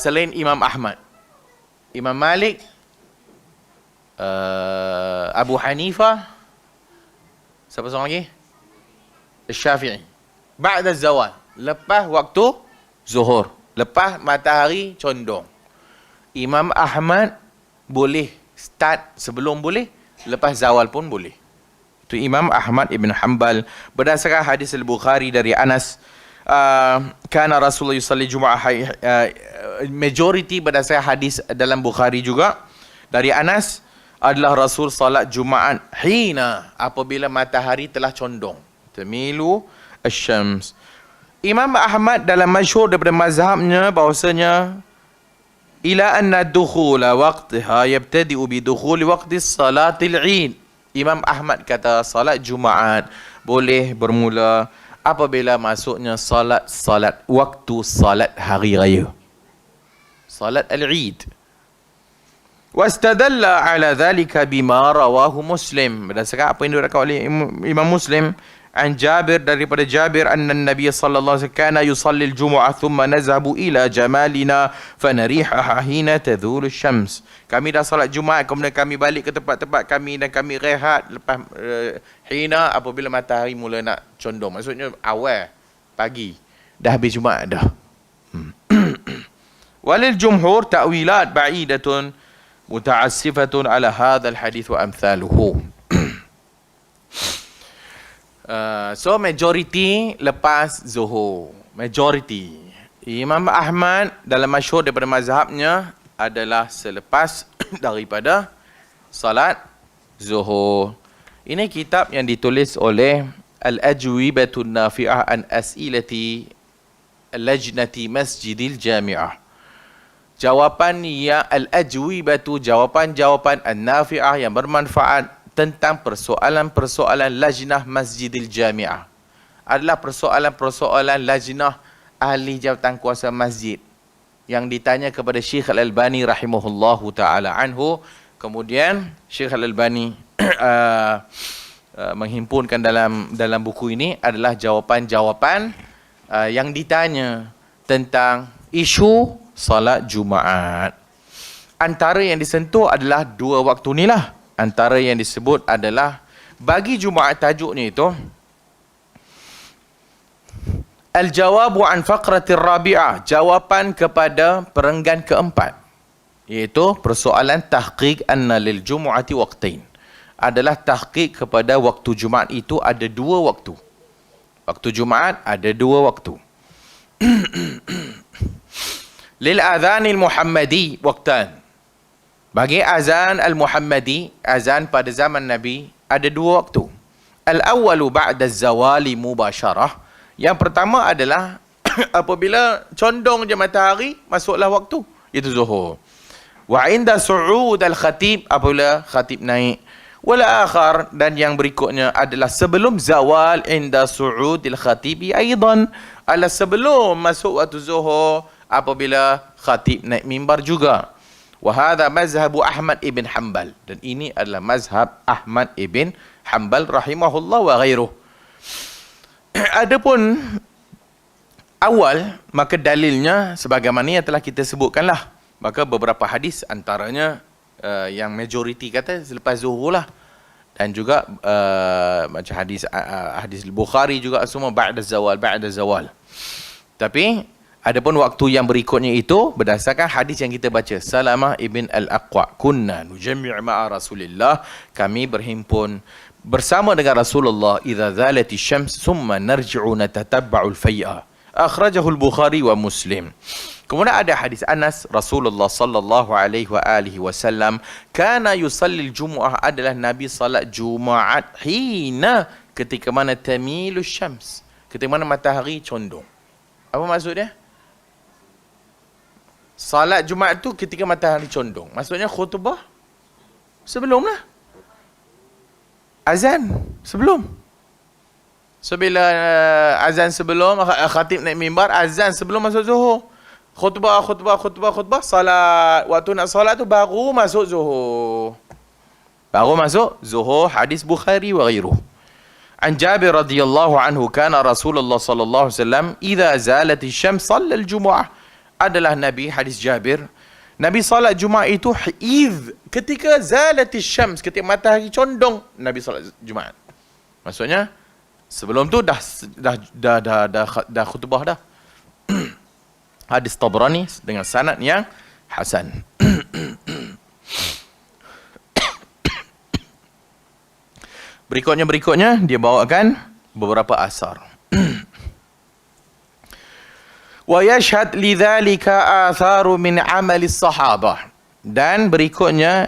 Speaker 1: selain Imam Ahmad, Imam Malik, Abu Hanifah, siapa seorang lagi? Syafi'i. Ba'da zawal, lepas waktu zuhur, lepas matahari condong. Imam Ahmad boleh start sebelum boleh, lepas zawal pun boleh. Itu Imam Ahmad ibn Hanbal berdasarkan hadis Al-Bukhari dari Anas. Kana Rasulullah yusalli Jum'ah, majority berdasarkan hadis dalam Bukhari juga dari Anas adalah Rasul salat Jumaat hina, apabila matahari telah condong, tamilu asy-syams. Imam Ahmad dalam masyhur daripada mazhabnya bahawasanya ila anna dukhula waqtiha yabtadi'u bi dukhuli waqti salatil Eid. Imam Ahmad kata salat Jumaat boleh bermula apabila masuknya salat waktu salat hari raya, salat al-Eid. Wastadalla ala dhalika bima rawahu Muslim, berdasarkan apa yang diriwayatkan oleh Imam Muslim An Jabir, daripada Jabir, anna Nabi sallallahu alaihi wasallam kana yusalli al-jumu'ah thumma nazhabu ila jamalina fanarihaha hina tadhulu syams. Kami dah salat Jumaat, kemudian kami balik ke tempat-tempat kami dan kami rehat lepas hina, apabila matahari mula nak condong. Maksudnya awal pagi, dah habis Jumaat dah. Walil jumhur ta'wilat ba'idatun muta'assifatun ala hadzal hadith wa amthaluhu. So majority lepas Zuhur. Majority. Imam Ahmad dalam masyhur daripada mazhabnya adalah selepas daripada salat Zuhur. Ini kitab yang ditulis oleh Al-Ajwibatun Nafi'ah an As'ilati Lajnati Masjidil Jami'ah. Jawapan yang Al-Ajwibatu, jawapan-jawapan An-Nafi'ah yang bermanfaat tentang persoalan-persoalan lajnah Masjidil Jami'ah. Adalah persoalan-persoalan lajnah ahli jawatan kuasa masjid yang ditanya kepada Syekh Al-Albani rahimahullahu ta'ala anhu. Kemudian Syekh Al-Albani menghimpunkan dalam buku ini adalah jawapan-jawapan yang ditanya tentang isu salat Jumaat. Antara yang disentuh adalah dua waktu ni lah. Antara yang disebut adalah, bagi Jumaat tajuknya itu Al-Jawabu an Faqratir Rabi'ah, jawapan kepada perenggan keempat, iaitu persoalan tahqiq anna lil Jumu'ati waqtain. Adalah tahqiq kepada waktu Jumaat itu ada dua waktu. Waktu Jumaat ada dua waktu. Lil adhanil Muhammadi waqtan. Bagi azan al-Muhammadi, azan pada zaman Nabi, ada dua waktu. Al-awwalu ba'da zawali mubasyarah. Yang pertama adalah apabila condong je matahari, masuklah waktu, itu Zuhur. Wa inda su'ud al-khatib, apabila khatib naik. Wal akhar, dan yang berikutnya adalah sebelum zawal, inda su'ud al-khatibi aidan, adalah sebelum masuk waktu Zuhur, apabila khatib naik mimbar juga. Wahada mazhabu Ahmad ibn Hanbal, dan ini adalah mazhab Ahmad ibn Hanbal rahimahullah wa ghairuh. Adapun awal, maka dalilnya sebagaimana yang telah kita sebutkanlah. Maka beberapa hadis antaranya yang majoriti kata selepas Zuhur lah, dan juga macam hadis Bukhari juga semua ba'da zawal. Tapi adapun waktu yang berikutnya itu berdasarkan hadis yang kita baca. Salamah ibn al-Aqwa, kunna nujammi' ma'a Rasulillah, kami berhimpun bersama dengan Rasulullah, idza zalati syams thumma narji'u natatabba'u al-fay'a. Akhrajahu al-Bukhari wa Muslim. Kemudian ada hadis Anas, Rasulullah sallallahu alaihi wa alihi wasallam kana yusalli al-jumu'ah, adalah Nabi salat Jumaat hina, ketika mana tamilu syams, ketika mana matahari condong. Apa maksud dia? Salat Jumaat tu ketika matahari condong. Maksudnya khutbah sebelum lah. Azan sebelum. So bila azan sebelum, khatib naik mimbar, azan sebelum masuk Zuhur. Khutbah, salat. Waktu nak salat tu baru masuk Zuhur. Baru masuk Zuhur. Hadis Bukhari wa ghairuh. An Jabir radhiyallahu anhu, kana Rasulullah sallallahu alaihi wasallam idza zalat asy-syams shalla al-jumu'ah. Adalah Nabi, hadis Jabir, Nabi salat Jumaat itu ketika zalatis syams, ketika matahari condong, Nabi salat Jumaat. Maksudnya sebelum tu dah khutbah dah. Hadis Tabrani dengan sanad yang hasan. Berikutnya dia bawakan beberapa asar. Wa yashhad lidzalika atharu min amali sahabah, dan berikutnya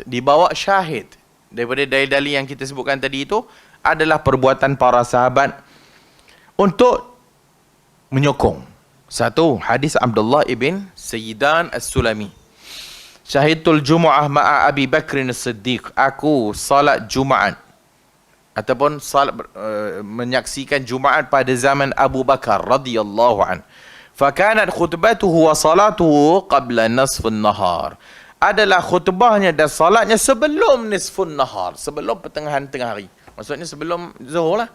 Speaker 1: dibawa syahid daripada dalil-dalil yang kita sebutkan tadi itu adalah perbuatan para sahabat untuk menyokong. Satu, hadis Abdullah ibn Sayyidan As-Sulami, syahidul Jumu'ah ma'a Abi Bakrin As-Siddiq, aku salat Jumaat ataupun menyaksikan Jumaat pada zaman Abu Bakar radhiyallahu an. Fakanat khutbatuhu wa salatuhu qabla nasfun nahar. Adalah khutbahnya dan salatnya sebelum nisfun nahar, sebelum pertengahan tengah hari. Maksudnya sebelum Zuhur lah.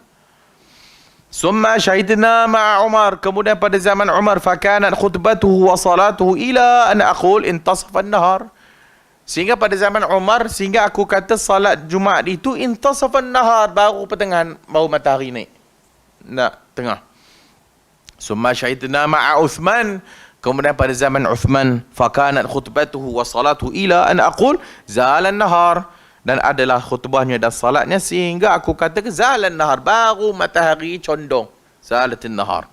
Speaker 1: Summa syahidna ma'a Umar. Kemudian pada zaman Umar, fakanat khutbatuhu wa salatuhu ila an aqul intasafa an-nahar. Sehingga pada zaman Umar, sehingga aku kata salat Jumaat itu intasafa an-nahar, baru pertengahan, baru matahari naik. Nak tengah. Summa syahidna ma'a Uthman. Kemudian pada zaman Uthman, fakanat khutbatuhu wa salatuhu ila an aqul zalan nahar. Dan adalah khutbahnya dan salatnya sehingga aku kata zalan nahar, baru matahari condong, zalatin nahar.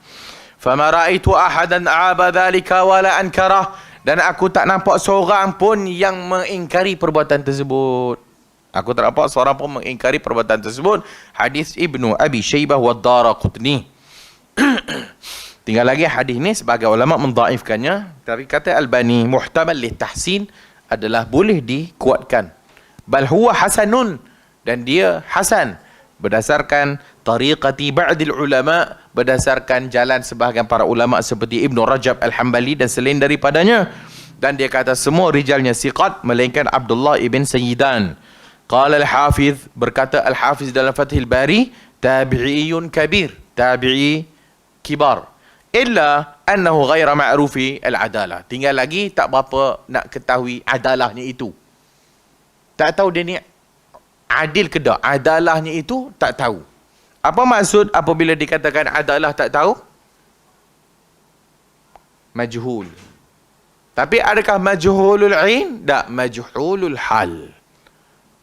Speaker 1: Fama ra'aitu ahadan aba dhalika wala ankarah. Dan aku tak nampak seorang pun yang mengingkari perbuatan tersebut. Aku tak nampak seorang pun mengingkari perbuatan tersebut. Hadis Ibnu Abi Syaibah wa Daraqutni. Tinggal lagi hadis ni sebagai ulama mendhaifkannya, tapi kata Albani muhtamal li tahsin, adalah boleh dikuatkan. Bal huwa hasanun, dan dia hasan berdasarkan tariqati ba'dil ulama, berdasarkan jalan sebahagian para ulama seperti Ibnu Rajab Al-Hambali dan selain daripadanya. Dan dia kata semua rijalnya siqat melainkan Abdullah ibn Sayyidan. Qala Al-Hafiz, berkata Al-Hafiz dalam Fathil Bari, tabi'iyun kabir, tabi'i kibar, illa annahu ghaira ma'rufi al-adalah. Tinggal lagi tak berapa nak ketahui adalahnya itu. Tak tahu dia ni adil ke tak. Adalahnya itu tak tahu. Apa maksud apabila dikatakan adalah tak tahu? Majhul. Tapi adakah majhulul ain? Tak, majhulul hal.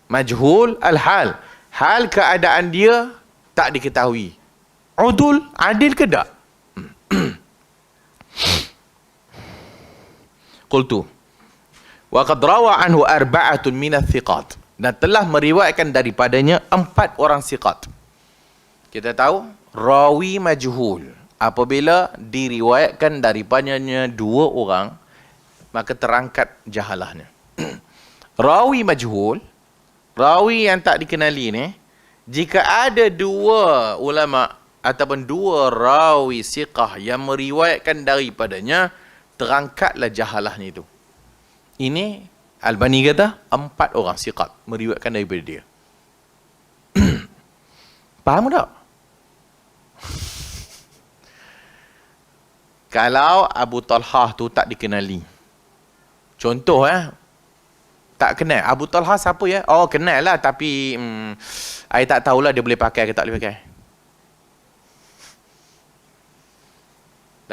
Speaker 1: Majhul al-hal. Hal keadaan dia tak diketahui. Udul, adil ke tak? Qultu wa qad rawa anhu arba'atun minats thiqat, dan telah meriwayatkan daripadanya 4 orang siqat. Kita tahu rawi majhul apabila diriwayatkan daripadanya 2 orang, maka terangkat jahalahnya. Rawi majhul, rawi yang tak dikenali ni, jika ada 2 ulama ataupun 2 rawi siqah yang meriwayatkan daripadanya, terangkatlah jahalahnya itu. Ini Albani kata 4 orang siqat meriwayatkan daripada dia. Faham tak? Kalau Abu Talhah tu tak dikenali, contoh tak kenal Abu Talhah siapa ya? Oh, kenal lah, tapi I tak tahulah dia boleh pakai ke tak boleh pakai.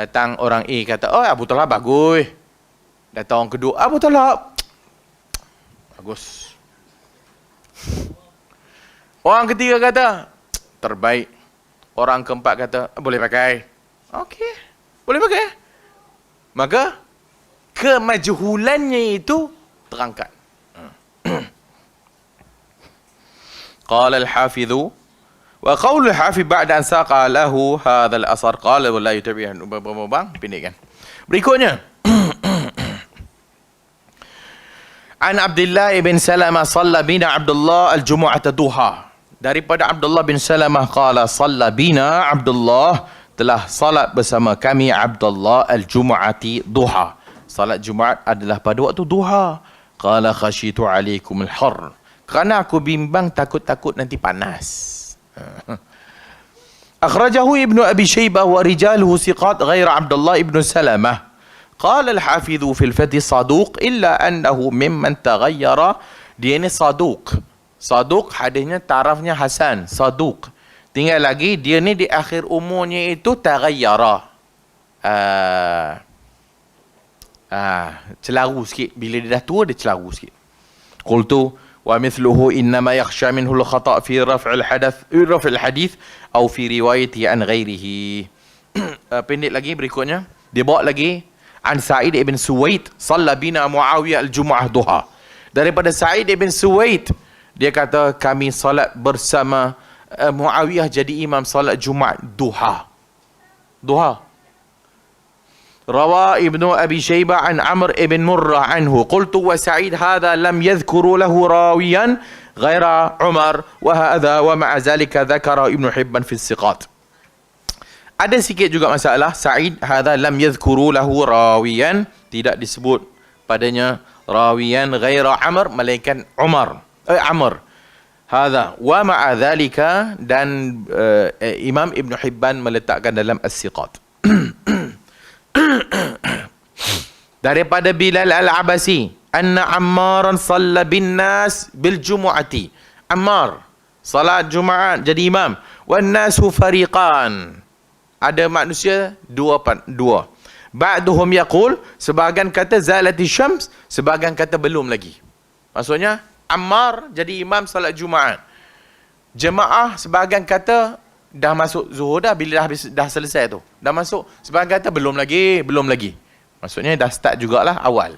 Speaker 1: Datang orang A kata, oh Abu Talhah bagus. Datang orang kedua, Abu Talhah bagus. Orang ketiga kata, terbaik. Orang keempat kata, boleh pakai. Okey, boleh pakai. Maka kemajhulannya itu terangkat. Qala al-Hafidhu wa qawl al-Hafiz ba'da an saqa lahu hadha al-asar qala wa la yutabi'an. Bang, pendekkan. Berikutnya An Abdullah ibn Salamah salla bina Abdullah al-Jumu'ata duha. Daripada Abdullah bin Salamah qala salla bina Abdullah, telah salat bersama kami Abdullah al-Jumu'ati duha. Salat Jumaat adalah pada waktu duha. Qala khasyitu alaikum al-har, kerana aku bimbang takut-takut nanti panas. Akhrajahu Ibnu Abi Syaibah wa rijaluhu siqat ghaira Abdullah ibn Salamah. قال الحافظ في الفتح صدوق إلا أنه ممن تغير. Dia ni saduq. Saduq hadisnya tarafnya hasan, saduq. Tinggal lagi dia ni di akhir umurnya itu taghayyara. Celaru sikit. Bila dia dah tua dia celaru sikit. Qultu wa mithluhu innama yakhsha minhu al-khata' fi raf'il hadith atau fi riwayati an ghairihi. Pendek lagi berikutnya. Dia bawa lagi An Sa'id ibn Suwaid salla bina Muawiyah al-Jumu'ah duha. Daripada Sa'id ibn Suwaid, dia kata kami salat bersama Muawiyah jadi imam salat Jumaat duha. Duha. Rawa Ibnu Abi Syaibah an Amr ibn Murrah anhu qultu wa Sa'id hadha lam yadhkuru lahu rawiyan ghaira Umar wa hadha wa ma'a zalika dhakara Ibnu Hibban fi as-siqat. Ada sikit juga masalah. Sa'id hadha lam yadhkuru lahu rawiyan, tidak disebut padanya rawiyan ghaira Amr, melainkan Umar. Amr. Hadza wa ma'a dhalika, dan Imam Ibn Hibban meletakkan dalam As-Siqat. Daripada Bilal Al-Abasi, anna Ammaran salla bin nas bil jumu'ati. Ammar salat Jumaat jadi imam. Wan nasu fariqan. Ada manusia dua. Ba'duhum yaqul, sebahagian kata zalati syams, sebahagian kata belum lagi. Maksudnya Ammar jadi imam salat Jumaat. Jemaah sebahagian kata dah masuk zuhur dah, bila dah selesai tu. Dah masuk. Sebahagian kata belum lagi. Maksudnya dah start jugalah awal.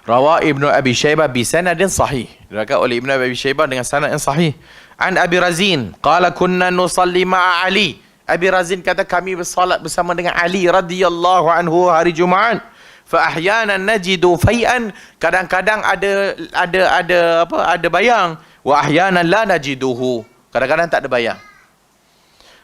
Speaker 1: Rawa Ibnu Abi Syaibah bi sanadin sahih. Diriwayatkan oleh Ibnu Abi Syaibah dengan sanad yang sahih. An Abi Razin qala kunna nusalli ma'a Ali. Abi Razin kata kami bersolat bersama dengan Ali radhiyallahu anhu hari Jumaat. Fa ahyanan najidu fai'an, kadang-kadang ada bayang, wa ahyanan la najiduhu, kadang-kadang tak ada bayang.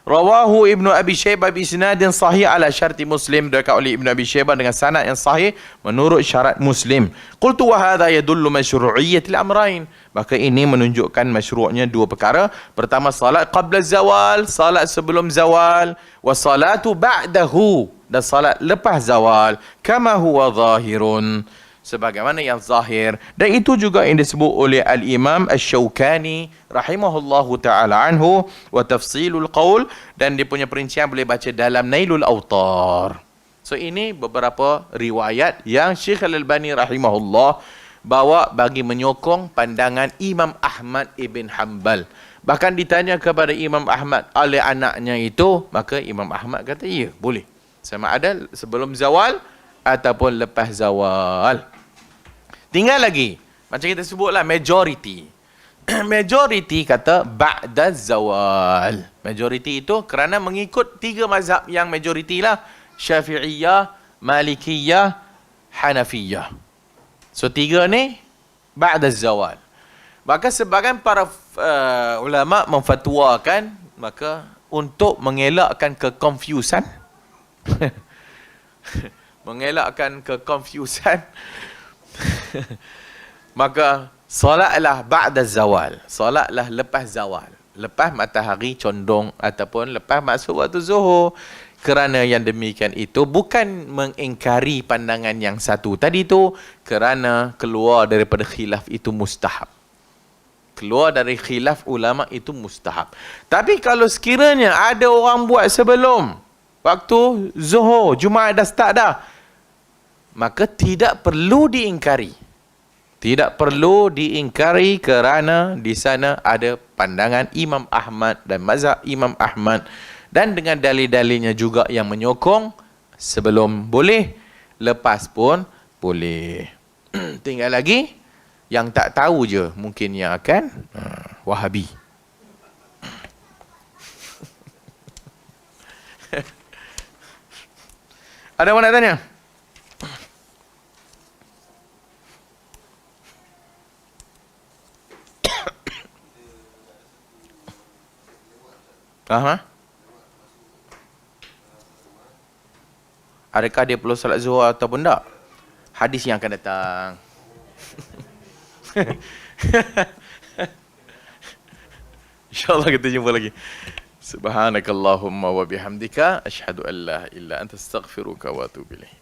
Speaker 1: Rawahu Ibnu Abi Syaibah bi isnadin sahih ala syarti Muslim, diriwayatkan oleh Ibnu Abi Syaibah dengan sanad yang sahih menurut syarat Muslim. Qultu wa hadha yadullu masyru'iyyatil amrayn, maka ini menunjukkan masyru'nya dua perkara. Pertama, salat qabla zawal, salat sebelum zawal, wa salatu ba'dahu, dan salat lepas zawal, kama huwa zahirun, sebagaimana yang zahir. Dan itu juga yang disebut oleh Al-Imam Asy-Syaukani rahimahullahu ta'ala anhu, wa tafsilul qaul, dan dia punya perincian boleh baca dalam Nailul Awtar. So ini beberapa riwayat yang Syekh Al-Albani rahimahullah bawa bagi menyokong pandangan Imam Ahmad ibn Hanbal. Bahkan ditanya kepada Imam Ahmad oleh anaknya itu, maka Imam Ahmad kata ya, boleh. Sama ada sebelum zawal ataupun lepas zawal. Tinggal lagi, macam kita sebutlah majority. Majority kata ba'da zawal. Majority itu kerana mengikut tiga mazhab yang majority lah. Syafi'iyah, Malikiyah, Hanafiyah. So tiga ni ba'da zawal. Maka sebagian para ulama memfatwakan, maka untuk mengelakkan kekonfusan, maka solatlah ba'da zawal, solatlah lepas zawal, lepas matahari condong ataupun lepas masuk waktu zuhur. Kerana yang demikian itu bukan mengingkari pandangan yang satu tadi tu, kerana keluar daripada khilaf itu mustahab. Keluar dari khilaf ulama itu mustahab. Tapi kalau sekiranya ada orang buat sebelum waktu zuhur, Jumaat dah start dah, maka tidak perlu diingkari. Tidak perlu diingkari kerana di sana ada pandangan Imam Ahmad dan mazhab Imam Ahmad, dan dengan dalil-dalilnya juga yang menyokong sebelum boleh, lepas pun boleh. Tinggal lagi yang tak tahu je mungkin yang akan Wahabi. Ada orang nak tanya? Aha. Adakah dia perlu salat zuhur ataupun tak? Hadis yang akan datang. InsyaAllah kita jumpa lagi. Subhanakallahumma wa bihamdika asyhadu an la ilaha illa anta astaghfiruka wa atubu ilaik.